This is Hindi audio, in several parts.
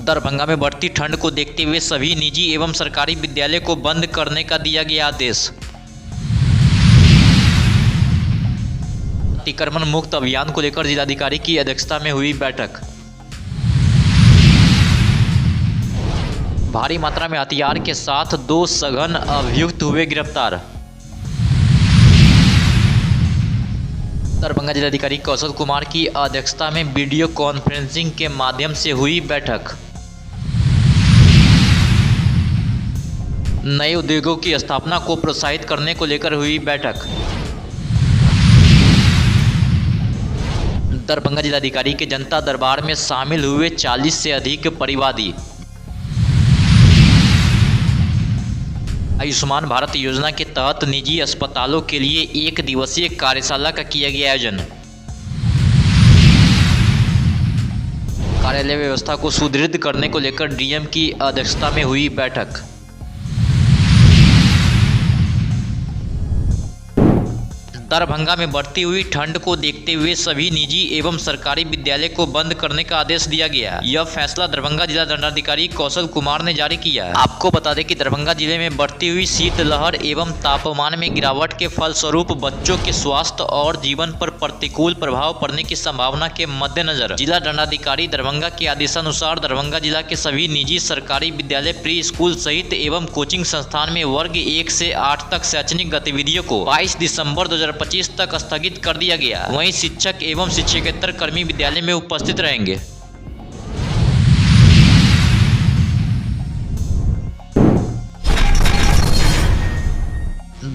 दरभंगा में बढ़ती ठंड को देखते हुए सभी निजी एवं सरकारी विद्यालय को बंद करने का दिया गया आदेश। अतिक्रमण मुक्त अभियान को लेकर जिलाधिकारी की अध्यक्षता में हुई बैठक। भारी मात्रा में हथियार के साथ 2 सघन अभियुक्त हुए गिरफ्तार। दरभंगा जिलाधिकारी कौशल कुमार की अध्यक्षता में वीडियो कॉन्फ्रेंसिंग के माध्यम से हुई बैठक। नए उद्योगों की स्थापना को प्रोत्साहित करने को लेकर हुई बैठक। दरभंगा जिलाधिकारी के जनता दरबार में शामिल हुए 40 से अधिक परिवादी। आयुष्मान भारत योजना के तहत निजी अस्पतालों के लिए 1 दिवसीय कार्यशाला का किया गया आयोजन। कार्यालय व्यवस्था को सुदृढ़ करने को लेकर डीएम की अध्यक्षता में हुई बैठक। दरभंगा में बढ़ती हुई ठंड को देखते हुए सभी निजी एवं सरकारी विद्यालय को बंद करने का आदेश दिया गया। यह फैसला दरभंगा जिला दंडाधिकारी कौशल कुमार ने जारी किया। आपको बता दें कि दरभंगा जिले में बढ़ती हुई शीतलहर एवं तापमान में गिरावट के फलस्वरूप बच्चों के स्वास्थ्य और जीवन पर प्रतिकूल प्रभाव पड़ने की संभावना के मद्देनजर जिला दंडाधिकारी दरभंगा के आदेशानुसार दरभंगा जिला के सभी निजी सरकारी विद्यालय, प्री स्कूल सहित एवं कोचिंग संस्थान में वर्ग 1 से 8 तक शैक्षणिक गतिविधियों को 22 दिसंबर 2025 तक स्थगित कर दिया गया। वहीं शिक्षक एवं शिक्षकेतर कर्मी विद्यालय में उपस्थित रहेंगे।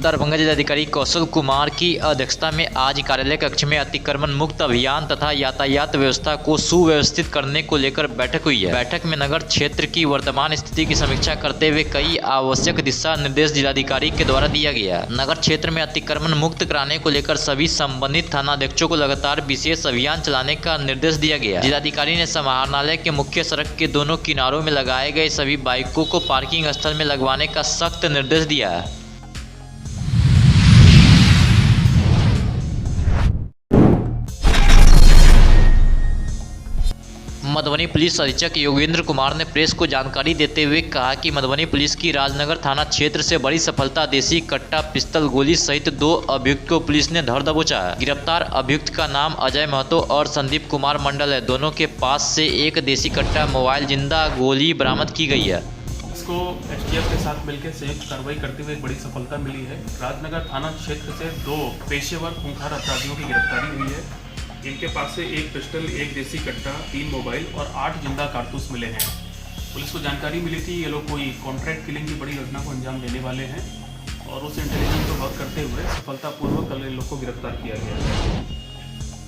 दरभंगा जिलाधिकारी कौशल कुमार की अध्यक्षता में आज कार्यालय कक्ष में अतिक्रमण मुक्त अभियान तथा यातायात व्यवस्था को सुव्यवस्थित करने को लेकर बैठक हुई है। बैठक में नगर क्षेत्र की वर्तमान स्थिति की समीक्षा करते हुए कई आवश्यक दिशा निर्देश जिलाधिकारी के द्वारा दिया गया। नगर क्षेत्र में अतिक्रमण मुक्त कराने को लेकर सभी संबंधित थानाध्यक्षों को लगातार विशेष अभियान चलाने का निर्देश दिया गया। जिलाधिकारी ने समाहरणालय के मुख्य सड़क के दोनों किनारों में लगाए गए सभी बाइकों को पार्किंग स्थल में लगवाने का सख्त निर्देश दिया। मधुबनी पुलिस अधीक्षक योगेंद्र कुमार ने प्रेस को जानकारी देते हुए कहा कि मधुबनी पुलिस की राजनगर थाना क्षेत्र से बड़ी सफलता देसी कट्टा, पिस्तल, गोली सहित 2 अभियुक्त को पुलिस ने धर दबोचा। गिरफ्तार अभियुक्त का नाम अजय महतो और संदीप कुमार मंडल है। दोनों के पास से 1 देसी कट्टा, मोबाइल, जिंदा गोली बरामद की गई है। इसको एसटीएफ के साथ मिलकर संयुक्त कार्रवाई करते हुए एक बड़ी सफलता मिली है। राजनगर थाना क्षेत्र से 2 पेशेवर खूंखार अपराधियों की गिरफ्तारी हुई है। इनके पास से 1 पिस्टल, 1 देसी कट्टा, 3 मोबाइल और 8 जिंदा कारतूस मिले हैं। पुलिस को जानकारी मिली थी ये लोग कोई कॉन्ट्रैक्ट किलिंग की बड़ी घटना को अंजाम देने वाले हैं और उस इंटेलिजेंस को वर्क करते हुए सफलतापूर्वक कल इन लोग को गिरफ्तार किया गया है।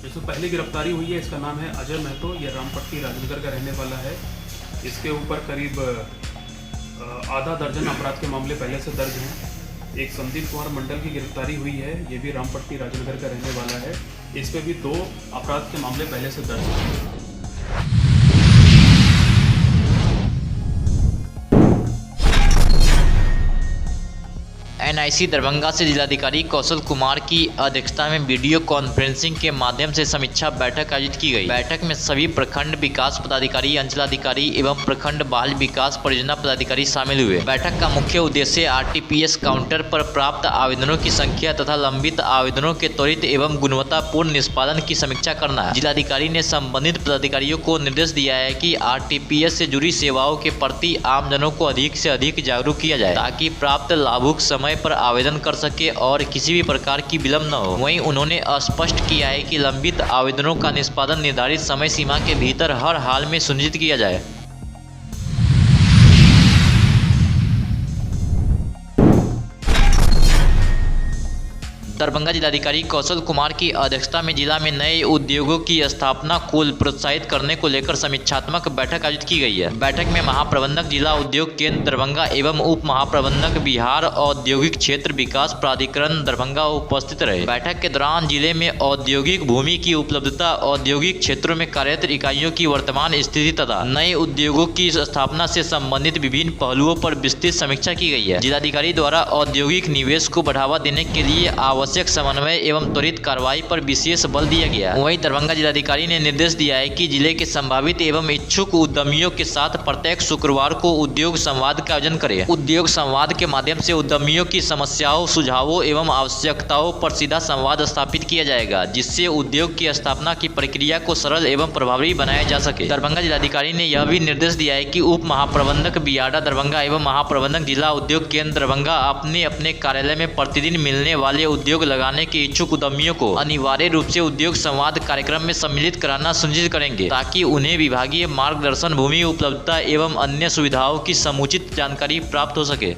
जिसमें पहली गिरफ्तारी हुई है, इसका नाम है अजय महतो। यह रामपट्टी राजनगर का रहने वाला है। इसके ऊपर करीब आधा दर्जन अपराध के मामले पहले से दर्ज हैं। एक संदीप कुमार मंडल की गिरफ्तारी हुई है, ये भी रामपट्टी राजनगर का रहने वाला है। इस पे भी 2 अपराध के मामले पहले से दर्ज हैं। एनआईसी दरभंगा से जिलाधिकारी कौशल कुमार की अध्यक्षता में वीडियो कॉन्फ्रेंसिंग के माध्यम से समीक्षा बैठक आयोजित की गई। बैठक में सभी प्रखंड विकास पदाधिकारी, अंचलाधिकारी एवं प्रखंड बाल विकास परियोजना पदाधिकारी शामिल हुए। बैठक का मुख्य उद्देश्य आरटीपीएस काउंटर पर प्राप्त आवेदनों की संख्या तथा लंबित आवेदनों के त्वरित एवं गुणवत्तापूर्ण निष्पादन की समीक्षा करना है। जिलाधिकारी ने संबंधित पदाधिकारियों को निर्देश दिया है कि आरटीपीएस से जुड़ी सेवाओं के प्रति आमजनों को अधिक से अधिक जागरूक किया जाए ताकि प्राप्त लाभुक समय पर आवेदन कर सके और किसी भी प्रकार की विलंब न हो। वहीं उन्होंने स्पष्ट किया है कि लंबित आवेदनों का निष्पादन निर्धारित समय सीमा के भीतर हर हाल में सुनिश्चित किया जाए। दरभंगा जिलाधिकारी कौशल कुमार की अध्यक्षता में जिला में नए उद्योगों की स्थापना को प्रोत्साहित करने को लेकर समीक्षात्मक बैठक आयोजित की गई है। बैठक में महाप्रबंधक जिला उद्योग केंद्र दरभंगा एवं उप महाप्रबंधक बिहार औद्योगिक क्षेत्र विकास प्राधिकरण दरभंगा उपस्थित रहे। बैठक के दौरान जिले में औद्योगिक भूमि की उपलब्धता, औद्योगिक क्षेत्रों में कार्यरत इकाइयों की वर्तमान स्थिति तथा नए उद्योगों की स्थापना से संबंधित विभिन्न पहलुओं पर विस्तृत समीक्षा की गई है। जिलाधिकारी द्वारा औद्योगिक निवेश को बढ़ावा देने के लिए आवश्यक आवश्यक समन्वय एवं त्वरित कार्रवाई पर विशेष बल दिया गया। वहीं दरभंगा जिलाधिकारी ने निर्देश दिया है कि जिले के संभावित एवं इच्छुक उद्यमियों के साथ प्रत्येक शुक्रवार को उद्योग संवाद का आयोजन करें। उद्योग संवाद के माध्यम से उद्यमियों की समस्याओं, सुझावों एवं आवश्यकताओं पर सीधा संवाद स्थापित किया जाएगा, जिससे उद्योग की स्थापना की प्रक्रिया को सरल एवं प्रभावी बनाया जा सके। दरभंगा जिलाधिकारी ने यह भी निर्देश दिया है कि उप महाप्रबंधक बियाडा दरभंगा एवं महाप्रबंधक जिला उद्योग केंद्र दरभंगा अपने अपने कार्यालय में प्रतिदिन मिलने वाले उद्योग लगाने के इच्छुक उद्यमियों को अनिवार्य रूप से उद्योग संवाद कार्यक्रम में सम्मिलित कराना सुनिश्चित करेंगे, ताकि उन्हें विभागीय मार्गदर्शन, भूमि उपलब्धता एवं अन्य सुविधाओं की समुचित जानकारी प्राप्त हो सके।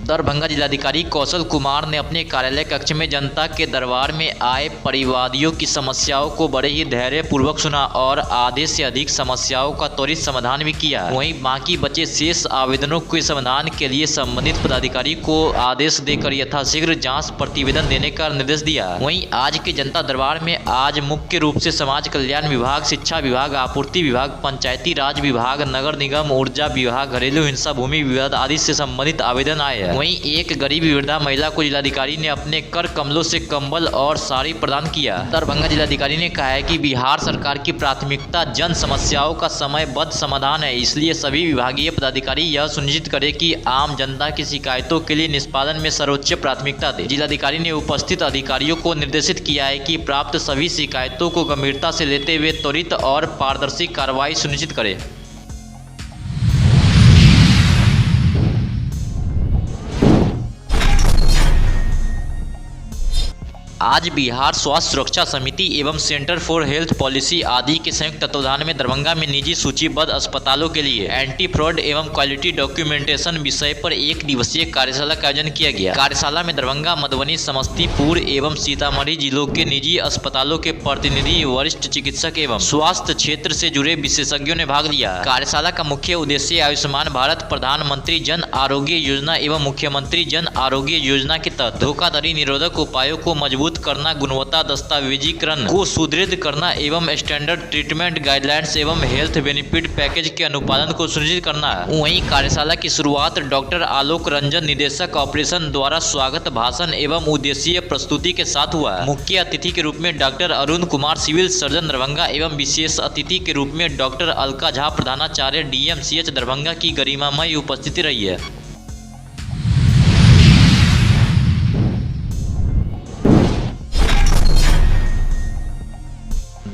दरभंगा जिलाधिकारी कौशल कुमार ने अपने कार्यालय कक्ष में जनता के दरबार में आए परिवादियों की समस्याओं को बड़े ही धैर्य पूर्वक सुना और आधे से अधिक समस्याओं का त्वरित समाधान भी किया। वहीं बाकी बचे शेष आवेदनों के समाधान के लिए संबंधित पदाधिकारी को आदेश देकर यथाशीघ्र जांच प्रतिवेदन देने का निर्देश दिया। वहीं आज के जनता दरबार में आज मुख्य रूप से समाज कल्याण विभाग, शिक्षा विभाग, आपूर्ति विभाग, पंचायती राज विभाग, नगर निगम, ऊर्जा विभाग, घरेलू हिंसा, भूमि विवाद आदि से संबंधित आवेदन आए हैं। वहीं एक गरीब वृद्धा महिला को जिलाधिकारी ने अपने कर कमलों से कंबल और साड़ी प्रदान किया। दरभंगा जिलाधिकारी ने कहा है कि बिहार सरकार की प्राथमिकता जन समस्याओं का समयबद्ध समाधान है, इसलिए सभी विभागीय पदाधिकारी यह सुनिश्चित करें कि आम जनता की शिकायतों के लिए निष्पादन में सर्वोच्च प्राथमिकता दें। जिलाधिकारी ने उपस्थित अधिकारियों को निर्देशित किया है कि प्राप्त सभी शिकायतों को गंभीरता से लेते हुए त्वरित और पारदर्शी कार्रवाई सुनिश्चित करें। आज बिहार स्वास्थ्य सुरक्षा समिति एवं सेंटर फॉर हेल्थ पॉलिसी आदि के संयुक्त तत्वाधान में दरभंगा में निजी सूचीबद्ध अस्पतालों के लिए एंटी फ्रॉड एवं क्वालिटी डॉक्यूमेंटेशन विषय पर एक दिवसीय कार्यशाला का आयोजन किया गया। कार्यशाला में दरभंगा, मधुबनी, समस्तीपुर एवं सीतामढ़ी जिलों के निजी अस्पतालों के प्रतिनिधि, वरिष्ठ चिकित्सक एवं स्वास्थ्य क्षेत्र से जुड़े विशेषज्ञों ने भाग लिया। कार्यशाला का मुख्य उद्देश्य आयुष्मान भारत, प्रधानमंत्री जन आरोग्य योजना एवं मुख्यमंत्री जन आरोग्य योजना के तहत धोखाधड़ी निरोधक उपायों को मजबूत करना, गुणवत्ता दस्तावेजीकरण को सुदृढ़ करना एवं स्टैंडर्ड ट्रीटमेंट गाइडलाइंस एवं हेल्थ बेनिफिट पैकेज के अनुपालन को सुनिश्चित करना है। वहीं कार्यशाला की शुरुआत डॉक्टर आलोक रंजन, निदेशक ऑपरेशन द्वारा स्वागत भाषण एवं उद्देश्य प्रस्तुति के साथ हुआ। मुख्य अतिथि के रूप में doctor Arun Kumar, civil surgeon Darbhanga एवं विशेष अतिथि के रूप में डॉक्टर अलका झा, प्रधानाचार्य DMCH दरभंगा की गरिमामय उपस्थिति रही है।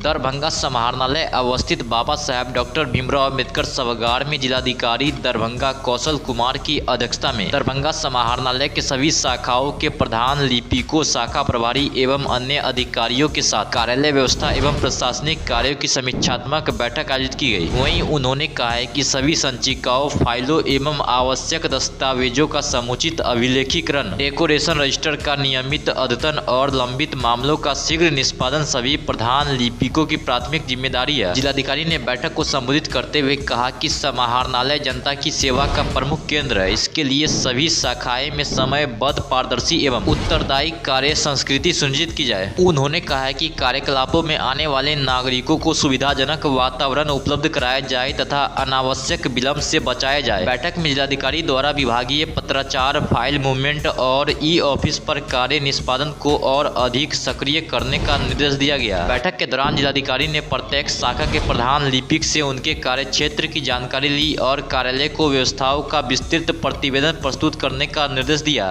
दरभंगा समाहरणालय अवस्थित बाबा साहेब डॉक्टर भीमराव अम्बेडकर सभागार में जिलाधिकारी दरभंगा कौशल कुमार की अध्यक्षता में दरभंगा समाहरणालय के सभी शाखाओं के प्रधान, लिपिकों, शाखा प्रभारी एवं अन्य अधिकारियों के साथ कार्यालय व्यवस्था एवं प्रशासनिक कार्यों की समीक्षात्मक बैठक आयोजित की गई। वहीं उन्होंने कहा है कि सभी संचिकाओं, फाइलों एवं आवश्यक दस्तावेजों का समुचित अभिलेखीकरण, डेकोरेशन रजिस्टर का नियमित अद्यतन और लंबित मामलों का शीघ्र निष्पादन सभी प्रधान लिपिकों की प्राथमिक जिम्मेदारी है। जिलाधिकारी ने बैठक को संबोधित करते हुए कहा कि समाहरणालय जनता की सेवा का प्रमुख केंद्र है। इसके लिए सभी शाखाएं में समयबद्ध, पारदर्शी एवं उत्तरदायी कार्य संस्कृति सुनिश्चित की जाए। उन्होंने कहा है कि कार्यकलापों में आने वाले नागरिकों को सुविधाजनक वातावरण उपलब्ध कराया जाए तथा अनावश्यक विलंब से बचाया जाए। बैठक में जिलाधिकारी द्वारा विभागीय पत्राचार, फाइल मूवमेंट और ई-ऑफिस पर कार्य निष्पादन को और अधिक सक्रिय करने का निर्देश दिया गया। बैठक के दौरान जिलाधिकारी ने प्रत्येक शाखा के प्रधान लिपिक से उनके कार्य क्षेत्र की जानकारी ली और कार्यालय को व्यवस्थाओं का विस्तृत प्रतिवेदन प्रस्तुत करने का निर्देश दिया।